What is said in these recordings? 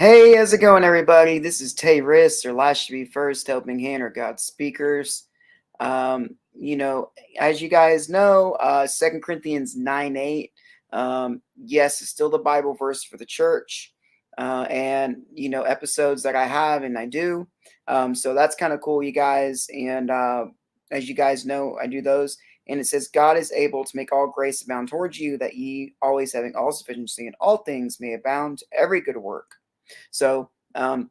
Hey, how's it going, everybody? This is Tay Riss, or Last Should Be First, Helping Hand, or God's Speakers. As you guys know, 2 Corinthians 9:8. Yes, it's still the Bible verse for the church. Episodes that I have and I do. So that's kind of cool, you guys. And as you guys know, I do those. And it says, God is able to make all grace abound towards you, that ye always having all sufficiency in all things may abound to every good work. So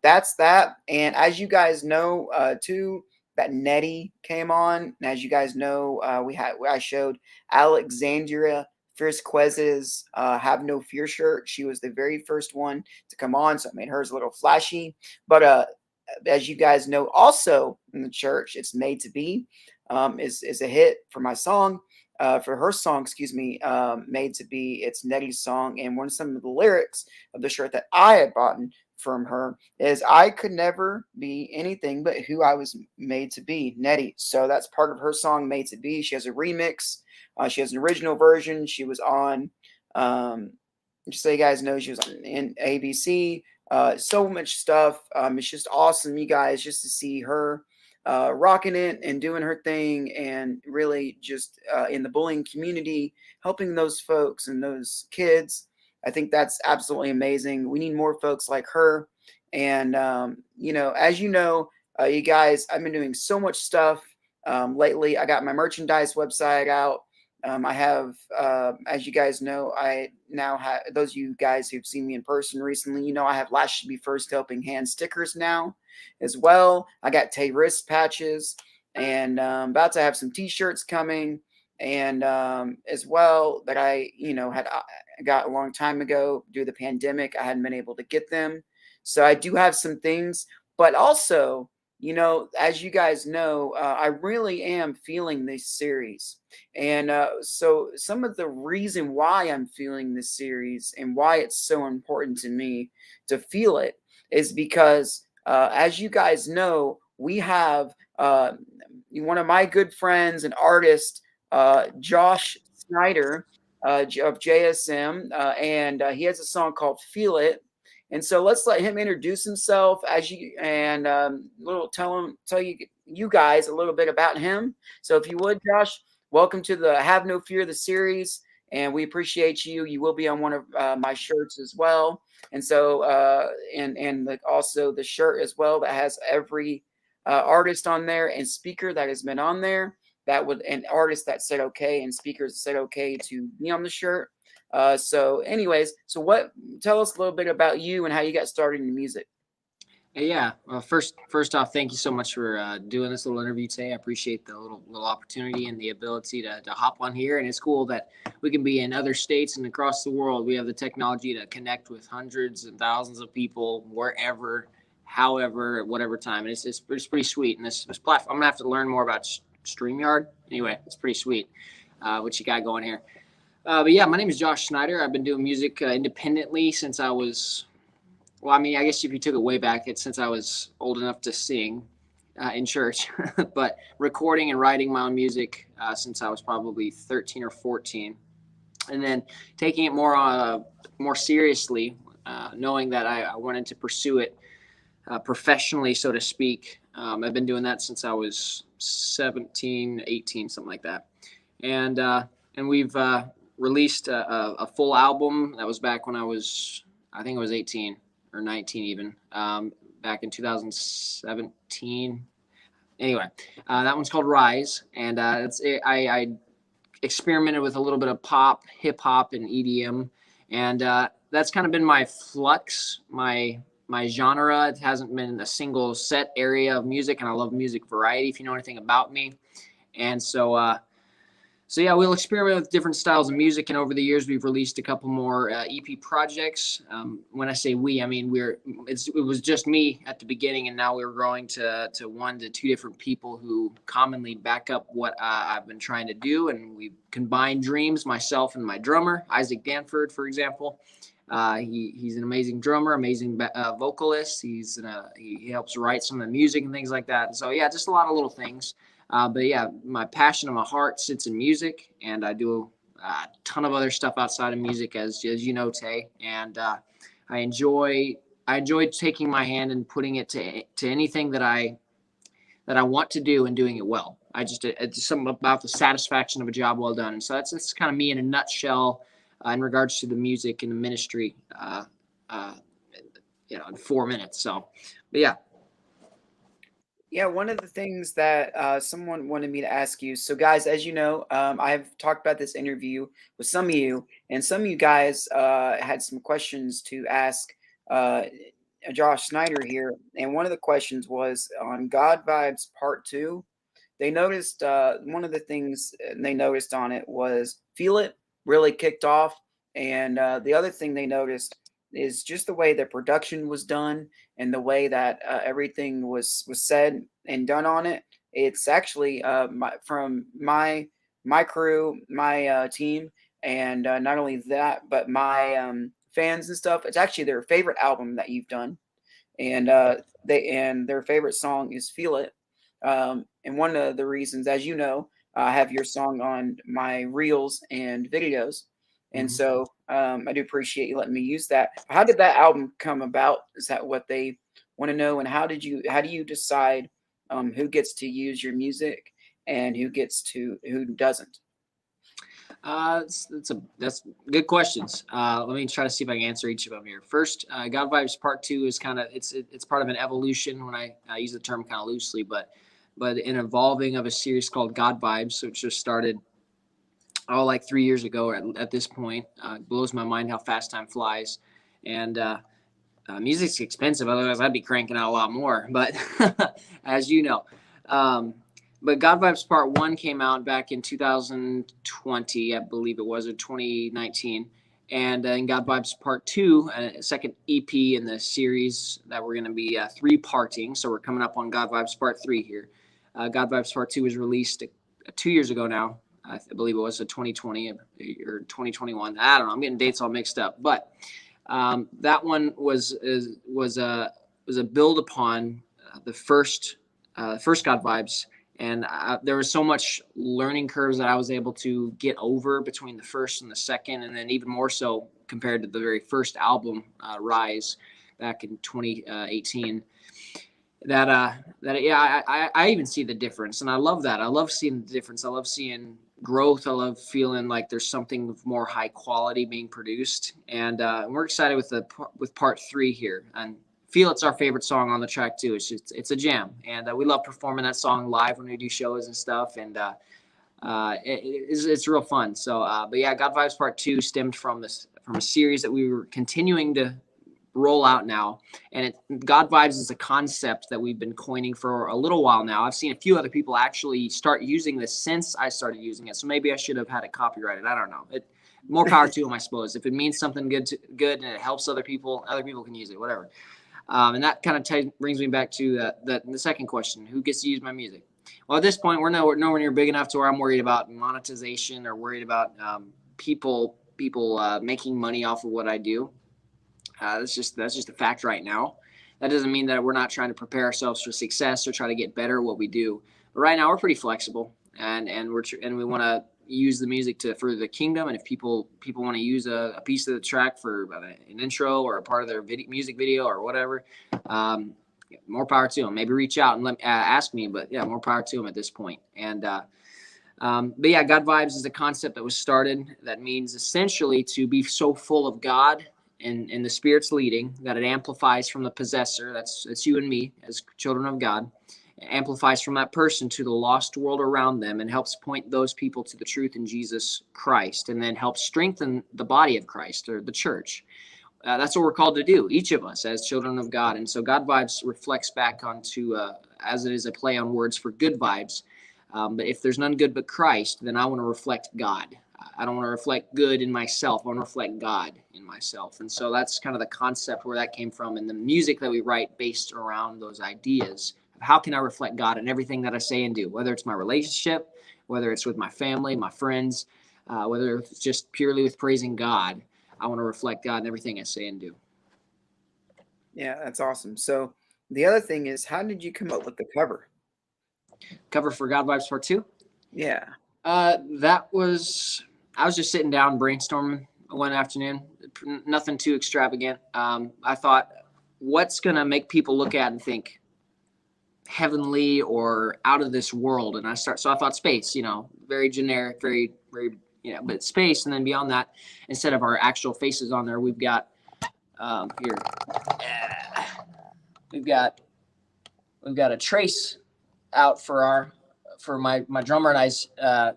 that's that. And as you guys know, too, that Nettie came on. And as you guys know, I showed Alexandria Fiercequez's "Have No Fear" shirt. She was the very first one to come on, so I made hers a little flashy. But as you guys know, also in the church, it's "Made to Be" is a hit for my song. For her song, excuse me, "Made to Be." It's Nettie's song, and one of some of the lyrics of the shirt that I had bought from her is, "I could never be anything but who I was made to be," Nettie. So that's part of her song, "Made to Be." She has a remix. She has an original version. She was on, just so you guys know, she was on in ABC. So much stuff. It's just awesome, you guys, just to see her rocking it and doing her thing, and really just in the bullying community, helping those folks and those kids. I think that's absolutely amazing. We need more folks like her. And, as you know, you guys, I've been doing so much stuff lately. I got my merchandise website out. I have, as you guys know, I now have, those of you guys who've seen me in person recently, I have Last Should Be First Helping Hand stickers now as well. I got Tay wrist patches, and about to have some t-shirts coming, and as well, that I had got a long time ago due to the pandemic. I hadn't been able to get them, so I do have some things. But also, as you guys know, I really am feeling this series. And so some of the reason why I'm feeling this series and why it's so important to me to feel it is because, as you guys know, we have one of my good friends and artist, Josh Snyder, of JSM, and he has a song called "Feel It." And so let's let him introduce himself as you and tell you guys a little bit about him. So if you would, Josh, welcome to the "Have No Fear" the series, and we appreciate you. You will be on one of my shirts as well, and so also the shirt as well that has every artist on there and speaker that has been on there. That would an artist that said okay and speakers said okay to be on the shirt. Anyways, so tell us a little bit about you and how you got started in music. Yeah. Well, first off, thank you so much for doing this little interview today. I appreciate the little opportunity and the ability to hop on here. And it's cool that we can be in other states and across the world. We have the technology to connect with hundreds and thousands of people wherever, however, at whatever time. And it's pretty sweet. And this platform, I'm gonna have to learn more about StreamYard. Anyway, it's pretty sweet what you got going here. But yeah, my name is Josh Snyder. I've been doing music independently since I was, well, I mean, I guess if you took it way back, it's since I was old enough to sing in church, but recording and writing my own music since I was probably 13 or 14. And then taking it more seriously, knowing that I wanted to pursue it professionally, so to speak. I've been doing that since I was 17, 18, something like that. And we've released a full album. That was back when I think I was 18 or 19 even, back in 2017. Anyway, that one's called Rise, and I experimented with a little bit of pop, hip hop, and EDM, and that's kind of been my flux, my genre. It hasn't been a single set area of music, and I love music variety, if you know anything about me. And so yeah, we'll experiment with different styles of music, and over the years we've released a couple more EP projects. When I say we, I mean it was just me at the beginning, and now we're growing to 1 to 2 different people who commonly back up what I've been trying to do, and we combine dreams, myself and my drummer, Isaac Danford, for example. He's an amazing drummer, amazing vocalist. He helps write some of the music and things like that. And so yeah, just a lot of little things. But yeah, my passion and my heart sits in music, and I do a ton of other stuff outside of music, as you know, Tay. And I enjoy I enjoy taking my hand and putting it to anything that I want to do and doing it well. It's something about the satisfaction of a job well done. And so that's kind of me in a nutshell in regards to the music and the ministry, uh, in 4 minutes. So, but yeah. Yeah, one of the things that someone wanted me to ask you. So, guys, as you know, I've talked about this interview with some of you, and some of you guys had some questions to ask uh, Josh Snyder here. And one of the questions was on God Vibes Part 2. They noticed one of the things they noticed on it was Feel It really kicked off. And the other thing they noticed is just the way the production was done and the way that everything was said and done on it. It's actually from my crew, my team, and not only that, but my fans and stuff. It's actually their favorite album that you've done, and their favorite song is "Feel It." And one of the reasons, as you know, I have your song on my reels and videos, and Mhm. so I do appreciate you letting me use that. How did that album come about? Is that what they want to know? And how do you decide who gets to use your music and who doesn't? That's good questions. Let me try to see if I can answer each of them here. First, God Vibes Part Two is kind of it's part of an evolution. When I use the term kind of loosely, but an evolving of a series called God Vibes, which just started like 3 years ago at this point. It blows my mind how fast time flies, and music's expensive. Otherwise, I'd be cranking out a lot more. But as you know, um, but God Vibes Part One came out back in 2020, I believe it was, or 2019. And in God Vibes Part Two, a second EP in the series that we're going to be three-parting. So we're coming up on God Vibes Part Three here. God Vibes Part Two was released 2 years ago now. I believe it was a 2020 or 2021. I don't know. I'm getting dates all mixed up, but that one was a build upon the first God Vibes, and there was so much learning curves that I was able to get over between the first and the second, and then even more so compared to the very first album, Rise, back in 2018. That yeah, I even see the difference, and I love that. I love seeing the difference. I love seeing growth. I love feeling like there's something of more high quality being produced, and we're excited with part three here. And Feel It's our favorite song on the track too. It's a jam, and we love performing that song live when we do shows and stuff. And it's real fun. So, but yeah, God Vibes Part Two stemmed from a series that we were continuing to roll out now. And God Vibes is a concept that we've been coining for a little while now. I've seen a few other people actually start using this since I started using it. So maybe I should have had it copyrighted. I don't know. More power to them, I suppose. If it means something good and it helps other people can use it, whatever. And that kind of brings me back to the second question: who gets to use my music? Well, at this point, we're nowhere near big enough to where I'm worried about monetization or worried about people making money off of what I do. That's just a fact right now. That doesn't mean that we're not trying to prepare ourselves for success or try to get better at what we do. But right now we're pretty flexible, and we want to use the music to further the kingdom. And if people want to use a piece of the track for an intro or a part of their music video or whatever, more power to them. Maybe reach out and ask me. But yeah, more power to them at this point. And but yeah, God Vibes is a concept that was started that means essentially to be so full of God and the Spirit's leading that it amplifies from the possessor. That's you and me as children of God. It amplifies from that person to the lost world around them and helps point those people to the truth in Jesus Christ, and then helps strengthen the body of Christ or the church. That's what we're called to do, each of us as children of God. And so God Vibes reflects back onto, as it is a play on words for good vibes. But if there's none good but Christ, then I want to reflect God. I don't want to reflect good in myself. I want to reflect God in myself. And so that's kind of the concept where that came from. And the music that we write based around those ideas of how can I reflect God in everything that I say and do, whether it's my relationship, whether it's with my family, my friends, whether it's just purely with praising God. I want to reflect God in everything I say and do. Yeah, that's awesome. So the other thing is, how did you come up with the cover? Cover for God Vibes Part 2? Yeah. That was, I was just sitting down brainstorming one afternoon. Nothing too extravagant. I thought what's going to make people look at and think heavenly or out of this world. And I thought space, very generic, very, very, but space. And then beyond that, instead of our actual faces on there, we've got here, we've got a trace out for my drummer and I's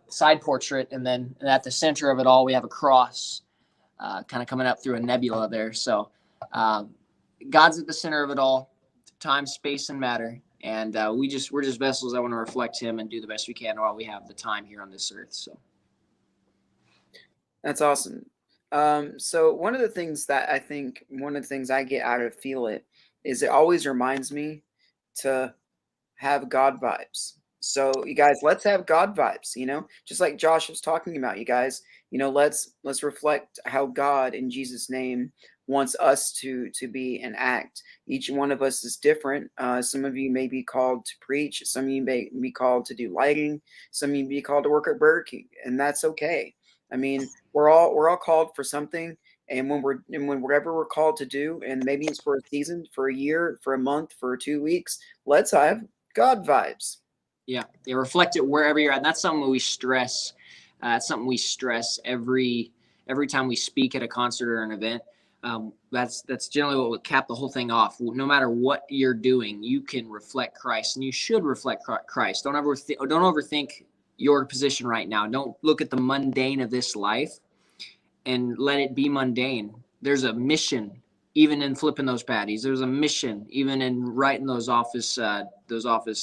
side portrait, and then at the center of it all, we have a cross, kind of coming up through a nebula there. So God's at the center of it all, time, space, and matter, and we're just vessels that want to reflect Him and do the best we can while we have the time here on this earth. So That's awesome. So one of the things I get out of Feel It is it always reminds me to have God vibes. So you guys, let's have God vibes, just like Josh was talking about, you guys, let's reflect how God in Jesus' name wants us to be and act. Each one of us is different. Some of you may be called to preach, some of you may be called to do lighting, some of you may be called to work at Burger King, and that's okay. I mean, we're all called for something, and wherever we're called to do, and maybe it's for a season, for a year, for a month, for 2 weeks, let's have God vibes. yeah, reflect it wherever you're at. And that's something we stress. It's something we stress every time we speak at a concert or an event. That's generally what would cap the whole thing off. No matter what you're doing, you can reflect Christ, and you should reflect Christ. Don't overthink your position right now. Don't look at the mundane of this life and let it be mundane. There's a mission even in flipping those patties. There's a mission even in writing those office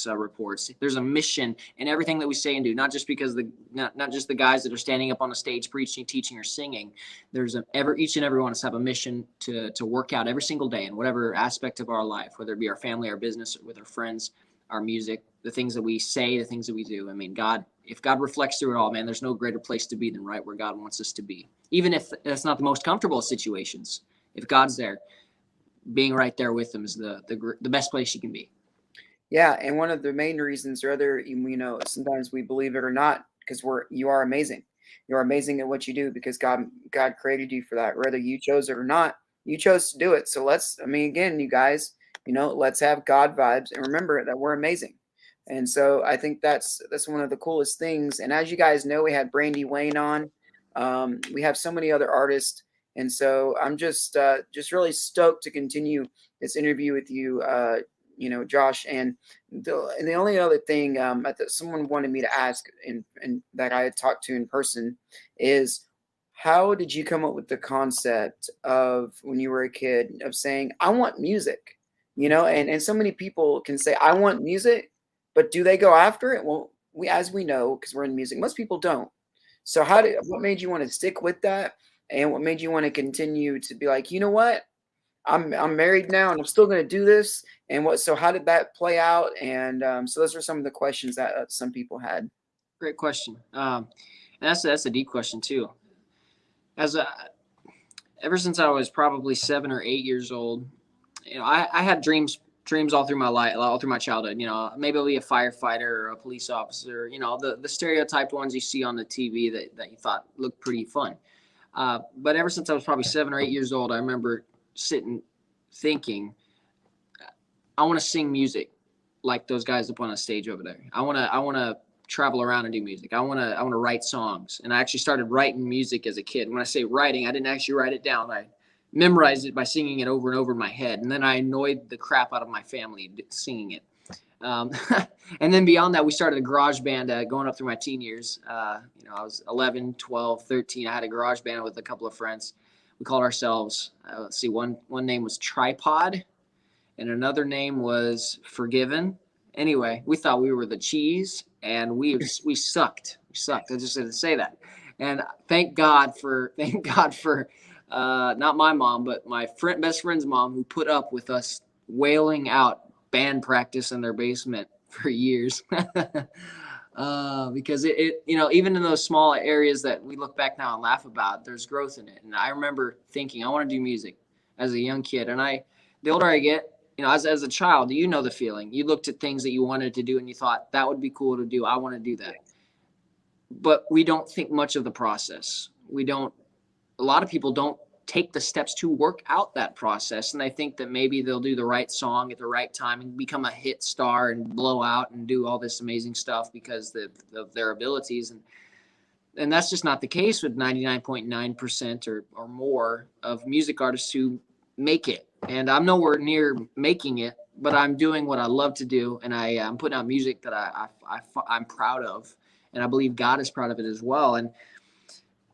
reports. There's a mission in everything that we say and do, not just because not just the guys that are standing up on the stage preaching, teaching, or singing. There's each and every one of us have a mission to work out every single day in whatever aspect of our life, whether it be our family, our business, with our friends, our music, the things that we say, the things that we do. I mean, if God reflects through it all, man, there's no greater place to be than right where God wants us to be. Even if that's not the most comfortable of situations, if God's there, being right there with Him is the best place you can be. Yeah, and one of the main reasons, whether sometimes we believe it or not, because you are amazing. You are amazing at what you do because God created you for that. Whether you chose it or not, you chose to do it. So again, you guys, let's have God vibes and remember that we're amazing. And so I think that's one of the coolest things. And as you guys know, we had Brandy Wayne on. We have so many other artists. And so I'm just really stoked to continue this interview with you, Josh. And the only other thing that someone wanted me to ask and that I had talked to in person is, how did you come up with the concept of when you were a kid of saying, I want music, and so many people can say, I want music, but do they go after it? Well, as we know, because we're in music, most people don't. So what made you want to stick with that? And what made you want to continue to be like, you know what? I'm married now and I'm still going to do this. And so how did that play out? And so those are some of the questions that some people had. Great question. And that's a deep question too. Ever since I was probably 7 or 8 years old, I had dreams all through my life, all through my childhood. Maybe I'll be a firefighter or a police officer. The stereotyped ones you see on the TV that you thought looked pretty fun. But ever since I was probably 7 or 8 years old, I remember sitting thinking, I want to sing music like those guys up on the stage over there. I want to travel around and do music. I want to write songs. And I actually started writing music as a kid. When I say writing, I didn't actually write it down. I memorized it by singing it over and over in my head. And then I annoyed the crap out of my family singing it. And then beyond that, we started a garage band going up through my teen years. I was 11, 12, 13. I had a garage band with a couple of friends. We called ourselves, one name was Tripod and another name was Forgiven. Anyway, we thought we were the cheese and we sucked. We sucked. I just had to say that. And thank God for not my mom, but my best friend's mom, who put up with us wailing out band practice in their basement for years. Because it even in those small areas that we look back now and laugh about, there's growth in it. And I remember thinking, I want to do music as a young kid. And the older I get, as a child, the feeling. You looked at things that you wanted to do and you thought that would be cool to do. I want to do that. But we don't think much of the process. A lot of people don't take the steps to work out that process. And I think that maybe they'll do the right song at the right time and become a hit star and blow out and do all this amazing stuff because of their abilities. And that's just not the case with 99.9% or more of music artists who make it. And I'm nowhere near making it, but I'm doing what I love to do. And I'm putting out music that I'm proud of. And I believe God is proud of it as well.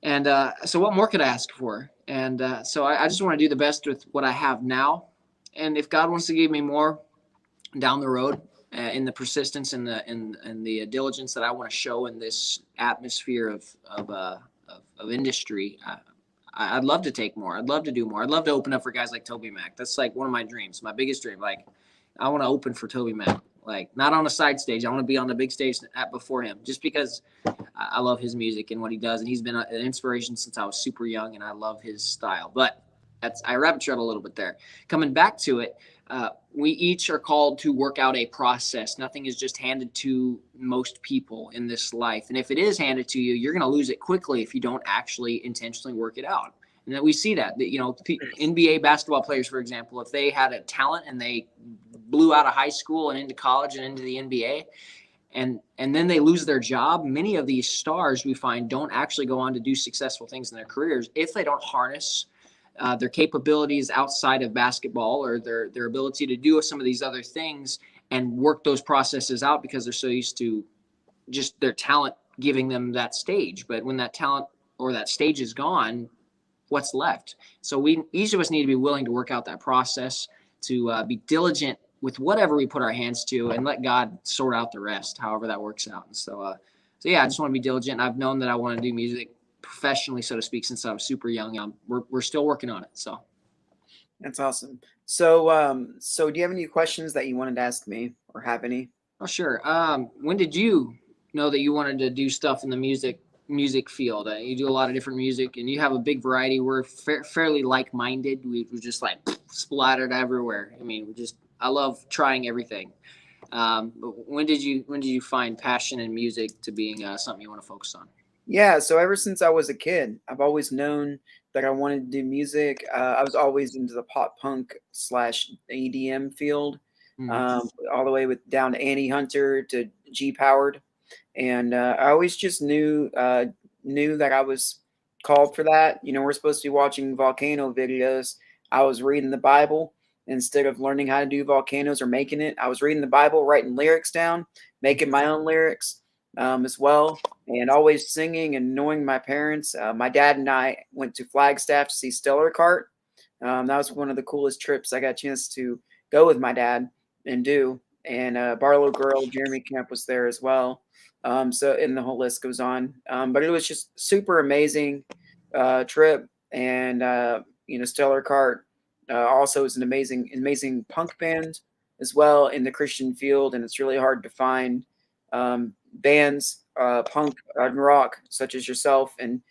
And so what more could I ask for? And so I just want to do the best with what I have now. And if God wants to give me more down the road, in the persistence and the diligence that I want to show in this atmosphere of industry, I'd love to take more. I'd love to do more. I'd love to open up for guys like Toby Mac. That's like one of my dreams, my biggest dream. Like, I want to open for Toby Mac. Like, not on a side stage. I want to be on the big stage before him, just because I love his music and what he does, and he's been an inspiration since I was super young, and I love his style. But I rabbit trailed a little bit there. Coming back to it, we each are called to work out a process. Nothing is just handed to most people in this life. And if it is handed to you, you're going to lose it quickly if you don't actually intentionally work it out. And then we see that NBA basketball players, for example, if they had a talent and they blew out of high school and into college and into the NBA, and then they lose their job, many of these stars we find don't actually go on to do successful things in their careers if they don't harness their capabilities outside of basketball, or their ability to do some of these other things and work those processes out, because they're so used to just their talent giving them that stage. But when that talent or that stage is gone, what's left? So each of us need to be willing to work out that process, to be diligent with whatever we put our hands to, and let God sort out the rest, however that works out. And so yeah, I just want to be diligent. I've known that I want to do music professionally, so to speak, since I was super young. We're still working on it. So That's awesome. So do you have any questions that you wanted to ask me, or have any? oh sure. When did you know that you wanted to do stuff in the music field? You do a lot of different music, and you have a big variety. We're fairly like-minded. We're just like splattered everywhere. I mean, I love trying everything. But when did you find passion in music to being something you want to focus on? Yeah, so ever since I was a kid, I've always known that I wanted to do music. I was always into the pop punk slash EDM field, Hmm. all the way down to Annie Hunter to G Powered, and I always just knew that I was called for that. You know, we're supposed to be watching volcano videos. I was reading the Bible instead of learning how to do volcanoes or making it. I was reading the Bible, writing lyrics down, making my own lyrics as well, and always singing and knowing my parents. My dad and I went to Flagstaff to see Stellar Cart. That was one of the coolest trips I got a chance to go with my dad and do. And Barlow Girl, Jeremy Camp was there as well. And the whole list goes on. But it was just super amazing trip. And Stellar Cart also is an amazing punk band as well in the Christian field, and it's really hard to find bands, punk and rock, such as yourself and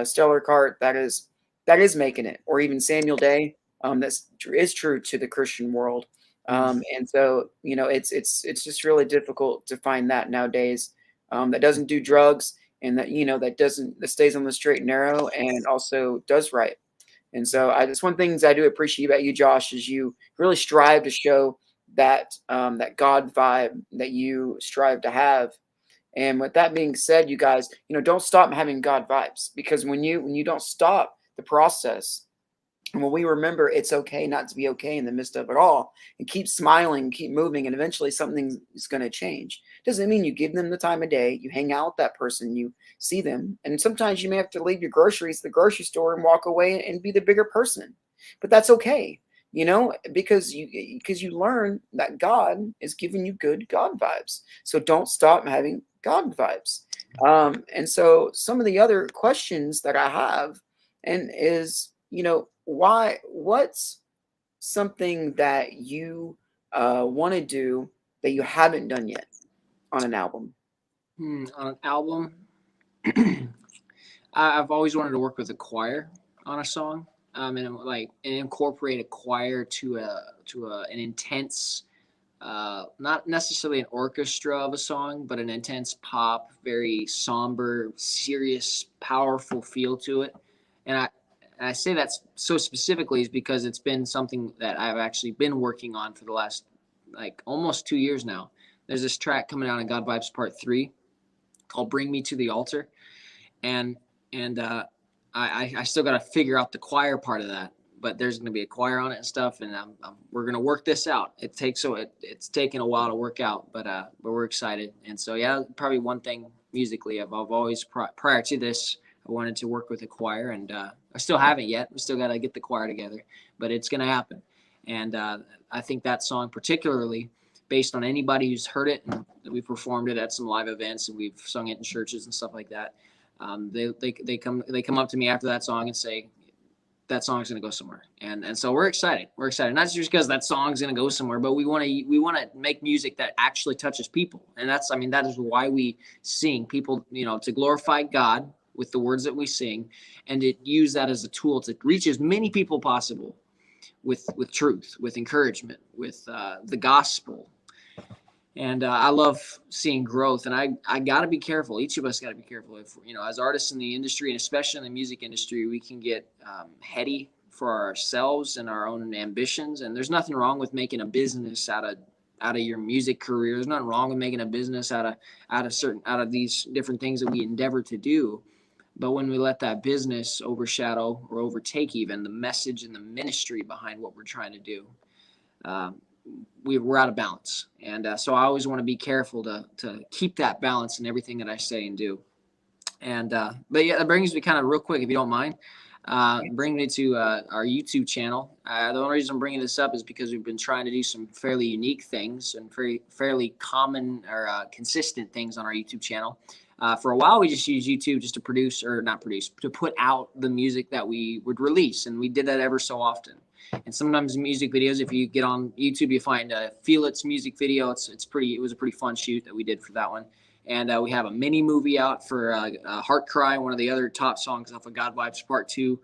Stellar Cart that is making it, or even Samuel Day. Is true to the Christian world. And so it's just really difficult to find that nowadays, that doesn't do drugs, and that stays on the straight and narrow, and also does right. And so that's one things I do appreciate about you, Josh, is you really strive to show that God vibe that you strive to have. And with that being said, you guys, don't stop having God vibes, because when you don't stop the process, and when we remember it's okay not to be okay in the midst of it all, and keep smiling, keep moving, and eventually something is going to change. Doesn't mean you give them the time of day, you hang out with that person, you see them, and sometimes you may have to leave your groceries at the grocery store and walk away and be the bigger person. But that's okay, because you learn that God is giving you good God vibes. So don't stop having God vibes. And so some of the other questions that I have, and is, what's something that you want to do that you haven't done yet on an album? On an album, I've always wanted to work with a choir on a song, and incorporate a choir to an intense, not necessarily an orchestra of a song, but an intense pop, very somber, serious, powerful feel to it. And I say that so specifically is because it's been something that I've actually been working on for the last like almost 2 years now. There's this track coming out in God Vibes Part 3 called "Bring Me to the Altar," and I still got to figure out the choir part of that. But there's going to be a choir on it and stuff, and we're going to work this out. It's taken a while to work out, but we're excited. And so yeah, probably one thing musically, I've always prior to this, I wanted to work with a choir, and I still haven't yet. We still got to get the choir together, but it's going to happen. And I think that song particularly, based on anybody who's heard it, and we performed it at some live events, and we've sung it in churches and stuff like that. They come up to me after that song and say that song's going to go somewhere, and so we're excited. We're excited, not just because that song's going to go somewhere, but we want to make music that actually touches people, and that is why we sing. People, to glorify God with the words that we sing, and to use that as a tool to reach as many people possible with truth, with encouragement, with the gospel. And I love seeing growth, and I got to be careful. Each of us got to be careful. If, as artists in the industry, and especially in the music industry, we can get heady for ourselves and our own ambitions. And there's nothing wrong with making a business out of your music career. There's nothing wrong with making a business out of these different things that we endeavor to do. But when we let that business overshadow or overtake even the message and the ministry behind what we're trying to do, we're out of balance. And so I always want to be careful to keep that balance in everything that I say and do. And but yeah, that brings me kind of real quick, if you don't mind, bring me to our YouTube channel. The only reason I'm bringing this up is because we've been trying to do some fairly unique things and fairly common or consistent things on our YouTube channel. For a while, we just used YouTube just to put out the music that we would release, and we did that ever so often. And sometimes music videos, if you get on YouTube, you find Feel It's music video. It was a pretty fun shoot that we did for that one. And we have a mini movie out for Heart Cry, one of the other top songs off of God Vibes Part 2.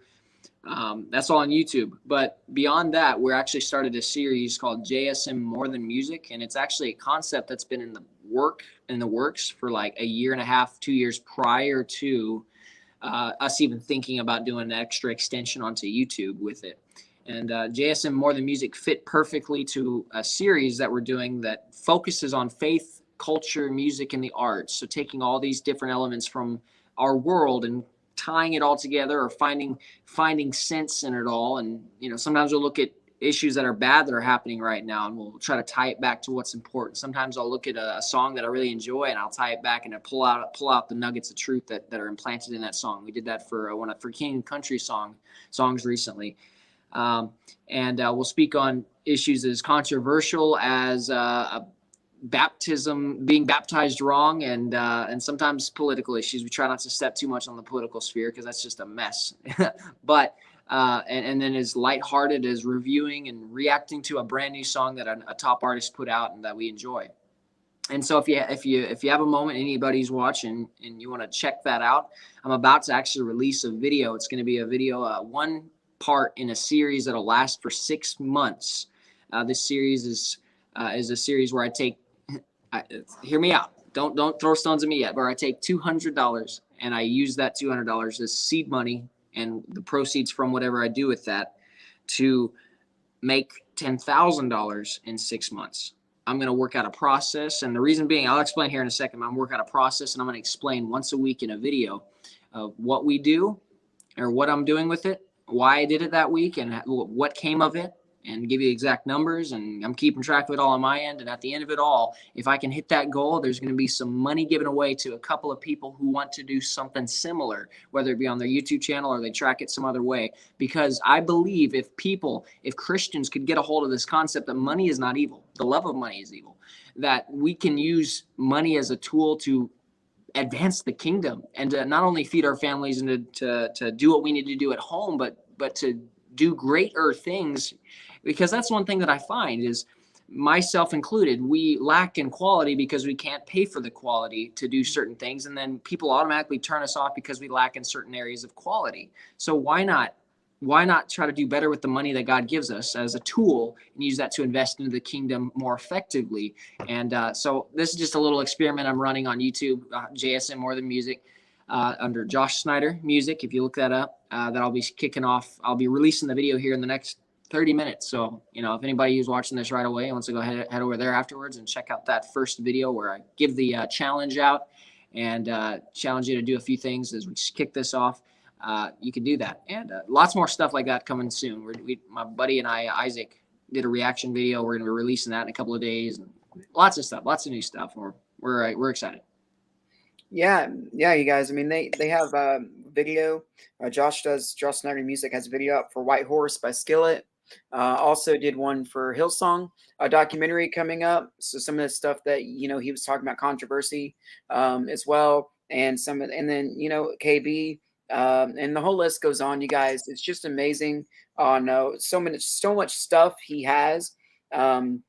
That's all on YouTube. But beyond that, we're actually started a series called JSM More Than Music. And it's actually a concept that's been in the works for like a year and a half, 2 years prior to us even thinking about doing an extra extension onto YouTube with it. And JSM More Than Music fit perfectly to a series that we're doing that focuses on faith, culture, music, and the arts. So taking all these different elements from our world and tying it all together, or finding sense in it all. And sometimes we'll look at issues that are bad that are happening right now, and we'll try to tie it back to what's important. Sometimes I'll look at a song that I really enjoy, and I'll tie it back and pull out the nuggets of truth that are implanted in that song. We did that for King and Country songs recently. And we'll speak on issues as controversial as baptism, being baptized wrong, and sometimes political issues. We try not to step too much on the political sphere because that's just a mess. But and then as lighthearted as reviewing and reacting to a brand new song that a top artist put out and that we enjoy. And so if you have a moment, anybody's watching and you want to check that out, I'm about to actually release a video. It's going to be a video, one part in a series that'll last for 6 months. This series is a series where I take, hear me out. Don't throw stones at me yet. Where I take $200 and I use that $200 as seed money and the proceeds from whatever I do with that to make $10,000 in 6 months. I'm going to work out a process, and the reason being, I'll explain here in a second. I'm going to work out a process, and I'm going to explain once a week in a video of what we do or what I'm doing with it, why I did it that week, and what came of it, and give you exact numbers. And I'm keeping track of it all on my end. And at the end of it all, if I can hit that goal, there's going to be some money given away to a couple of people who want to do something similar, whether it be on their YouTube channel or they track it some other way. Because I believe if Christians could get a hold of this concept that money is not evil, the love of money is evil, that we can use money as a tool to advance the kingdom and to not only feed our families and to do what we need to do at home, but to do greater things. Because that's one thing that I find is, myself included, we lack in quality because we can't pay for the quality to do certain things. And then people automatically turn us off because we lack in certain areas of quality. So why not try to do better with the money that God gives us as a tool and use that to invest into the kingdom more effectively? And so this is just a little experiment I'm running on YouTube, JSM More Than Music. under Josh Snyder Music. If you look that up, that I'll be kicking off. I'll be releasing the video here in the next 30 minutes. So, if anybody who's watching this right away wants to go head over there afterwards and check out that first video where I give the challenge out and challenge you to do a few things as we kick this off. You can do that. And lots more stuff like that coming soon. My buddy and I, Isaac, did a reaction video. We're going to be releasing that in a couple of days. And lots of stuff, lots of new stuff. We're excited. Yeah, you guys. I mean, they have video. Josh Snyder Music has a video up for White Horse by Skillet. Also did one for Hillsong, a documentary coming up. So some of the stuff that he was talking about, controversy as well, and then KB. And the whole list goes on, you guys. It's just amazing on so much stuff he has. And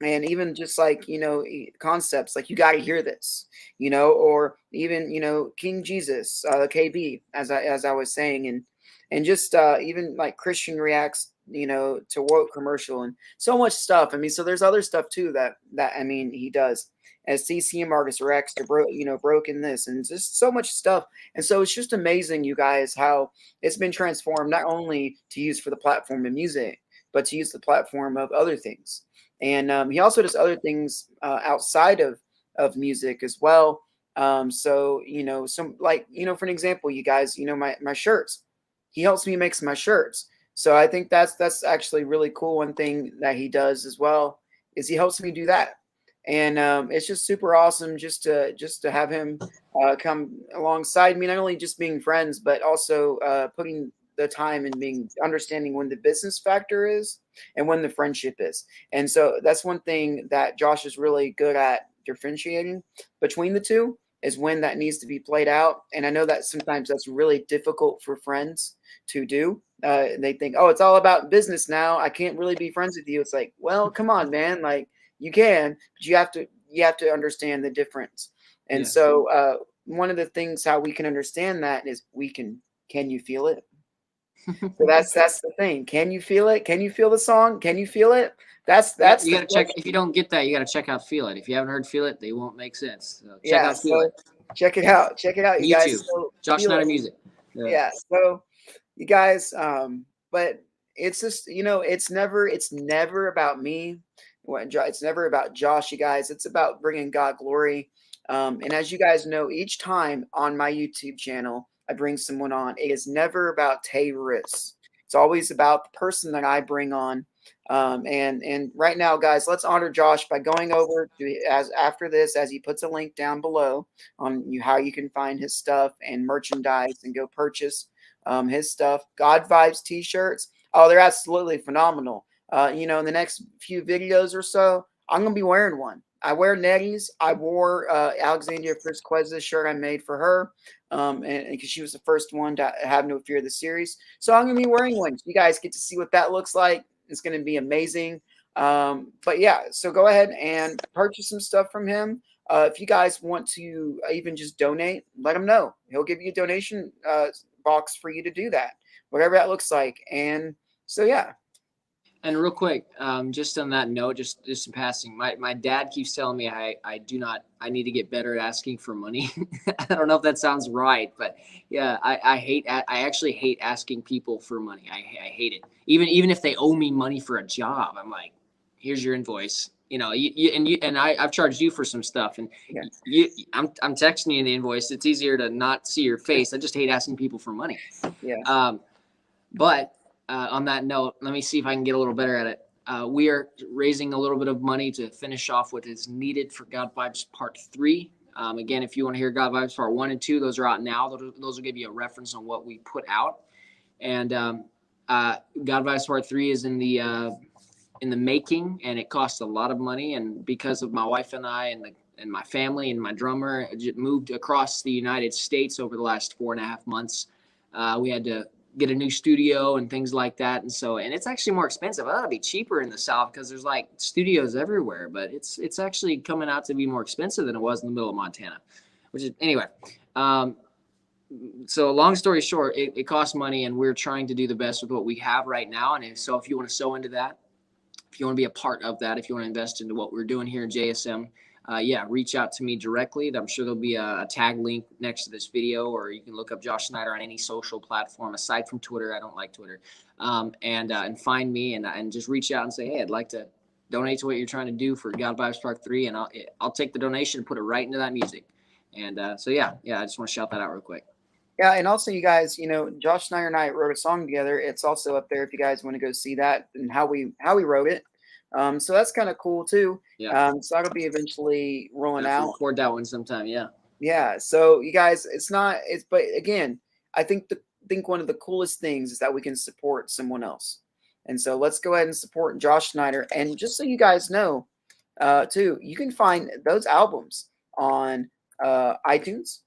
even just like, concepts like you got to hear this, or even, King Jesus, KB, as I was saying, and just even like Christian reacts, to woke commercial and so much stuff. I mean, so there's other stuff too that I mean he does as CCM artists or X to broken this and just so much stuff. And so it's just amazing, you guys, how it's been transformed not only to use for the platform of music, but to use the platform of other things. And he also does other things outside of music as well. So some like for an example, you guys, my shirts. He helps me make my shirts. So I think that's actually really cool. One thing that he does as well is he helps me do that, and it's just super awesome just to have him come alongside me, not only just being friends, but also putting the time and being understanding when the business factor is and when the friendship is. And so that's one thing that Josh is really good at differentiating between the two, is when that needs to be played out. And I know that sometimes that's really difficult for friends to do. They think, oh, it's all about business now, I can't really be friends with you. It's like, well, come on, man. Like you can, but you have to understand the difference. And Yeah. so one of the things how we can understand that is can you feel it? So that's the thing. Can you feel it? Can you feel the song? Can you feel it? That's You the got to check. If you don't get that, you got to check out Feel It. If you haven't heard Feel It, they won't make sense. So check out Feel It. Check it out. Check it out, you YouTube. guys. So Josh Snyder Music. Yeah. So you guys, but it's just it's never about me. It's never about Josh, you guys. It's about bringing God glory. And as you guys know, each time on my YouTube channel I bring someone on, it is never about terrorists. It's always about the person that I bring on. And right now, guys, let's honor Josh by going over to after this, as he puts a link down below on how you can find his stuff and merchandise and go purchase his stuff. God Vibes t-shirts. Oh, they're absolutely phenomenal. In the next few videos or so, I'm gonna be wearing one. I wear Nettie's. I wore Alexandria Frisquez's shirt I made for her, and because she was the first one to have No Fear of the series. So I'm gonna be wearing one. You guys get to see what that looks like. It's gonna be amazing. But yeah, so go ahead and purchase some stuff from him. If you guys want to even just donate, let him know. He'll give you a donation box for you to do that, whatever that looks like. And so yeah. And real quick, just on that note, just in passing, my dad keeps telling me I need to get better at asking for money. I don't know if that sounds right, but yeah, I actually hate asking people for money. I hate it. Even if they owe me money for a job, I'm like, here's your invoice. I've charged you for some stuff, and Yeah. I'm texting you the invoice. It's easier to not see your face. I just hate asking people for money. Yeah. But on that note, let me see if I can get a little better at it. We are raising a little bit of money to finish off what is needed for God Vibes Part 3. Again, if you want to hear God Vibes Part 1 and 2, those are out now. Those will give you a reference on what we put out. And God Vibes Part 3 is in the making, and it costs a lot of money. And because of my wife and I and my family and my drummer moved across the United States over the last 4.5 months, we had to get a new studio and things like that. And it's actually more expensive. That'll be cheaper in the South because there's like studios everywhere, but it's actually coming out to be more expensive than it was in the middle of Montana, which is anyway. So long story short, it costs money, and we're trying to do the best with what we have right now. And so if you want to sew into that, if you want to be a part of that, if you want to invest into what we're doing here in JSM, yeah, reach out to me directly. I'm sure there'll be a tag link next to this video, or you can look up Josh Snyder on any social platform aside from Twitter. I don't like Twitter. And find me and just reach out and say, hey, I'd like to donate to what you're trying to do for God Vibes Part 3, and I'll take the donation and put it right into that music. And so yeah, I just want to shout that out real quick. Yeah, and also you guys, Josh Snyder and I wrote a song together. It's also up there if you guys want to go see that and how we wrote it. So that's kind of cool too. Yeah, So that'll be eventually rolling out. record that one sometime. Yeah. Yeah. So you guys, but again, I think one of the coolest things is that we can support someone else. And so let's go ahead and support Josh Snyder. And just so you guys know, too, you can find those albums on iTunes,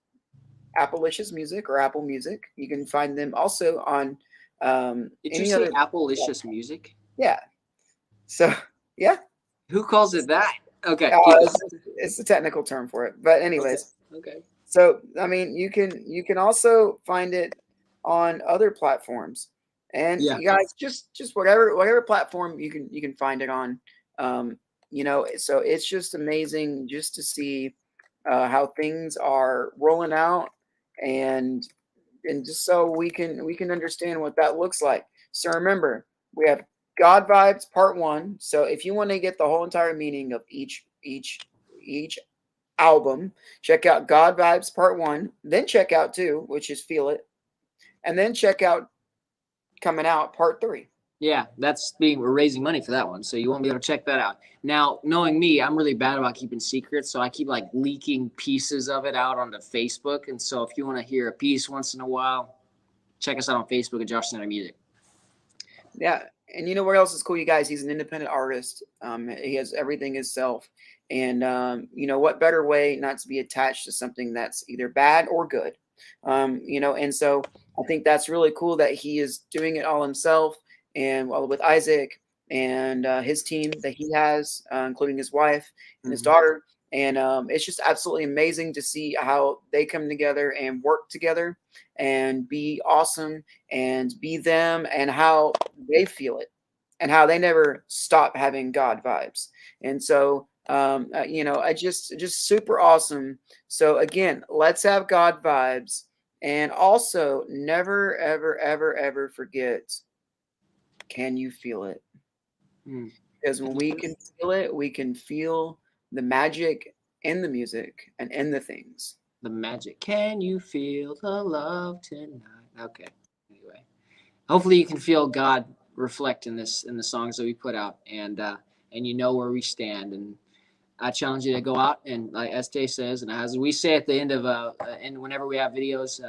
Appalicious Music, or Apple Music. You can find them also on Did you any say other. Appalicious Music? Yeah. So yeah, Who calls it that? Okay. it's a technical term for it. But anyways, Okay. so I mean, you can also find it on other platforms, and Yeah. you guys just whatever platform you can find it on. So it's just amazing just to see how things are rolling out, and just so we can understand what that looks like. So remember, we have God Vibes Part 1. So if you want to get the whole entire meaning of each album, check out God Vibes Part 1, then check out 2, which is Feel It, and then check out coming out Part 3. Yeah, we're raising money for that one, so you won't be able to check that out. Now, knowing me, I'm really bad about keeping secrets, so I keep like leaking pieces of it out onto Facebook. And so if you want to hear a piece once in a while, check us out on Facebook at Josh Snyder Music. Yeah, and you know what else is cool, you guys? He's an independent artist. He has everything himself, and what better way not to be attached to something that's either bad or good? And so I think that's really cool that he is doing it all himself, and with Isaac and his team that he has, including his wife and his daughter. And it's just absolutely amazing to see how they come together and work together and be awesome and be them, and how they feel it and how they never stop having God vibes. And so, I just super awesome. So again, let's have God vibes, and also never, ever, ever, ever forget, can you feel it? Because when we can feel it, we can feel the magic in the music and in the things. The magic. Can you feel the love tonight? Okay. Anyway, hopefully you can feel God reflect in the songs that we put out, and you know where we stand. And I challenge you to go out and, like Estee says, and as we say at the end of and whenever we have videos,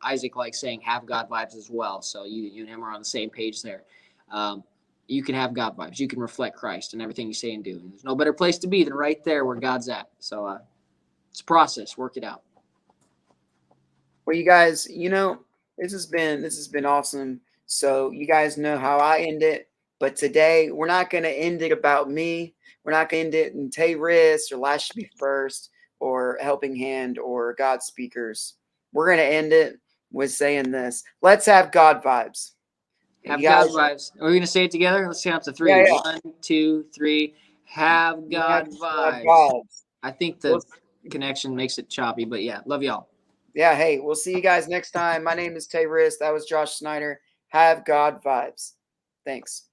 Isaac likes saying, "Have God vibes" as well. So you and him are on the same page there. You can have God vibes. You can reflect Christ in everything you say and do. And there's no better place to be than right there where God's at. So it's a process. Work it out. Well, you guys, this has been awesome. So you guys know how I end it, but today we're not going to end it about me. We're not going to end it in Tay Wrist or Last Should Be First or Helping Hand or God Speakers. We're going to end it with saying this: let's have God vibes. Have God vibes. Are we going to say it together? Let's count to 3. Yeah. 1, 2, 3. Have God vibes. I think the connection makes it choppy, but yeah, love y'all. Yeah, hey, we'll see you guys next time. My name is Tay Wrist. That was Josh Snyder. Have God vibes. Thanks.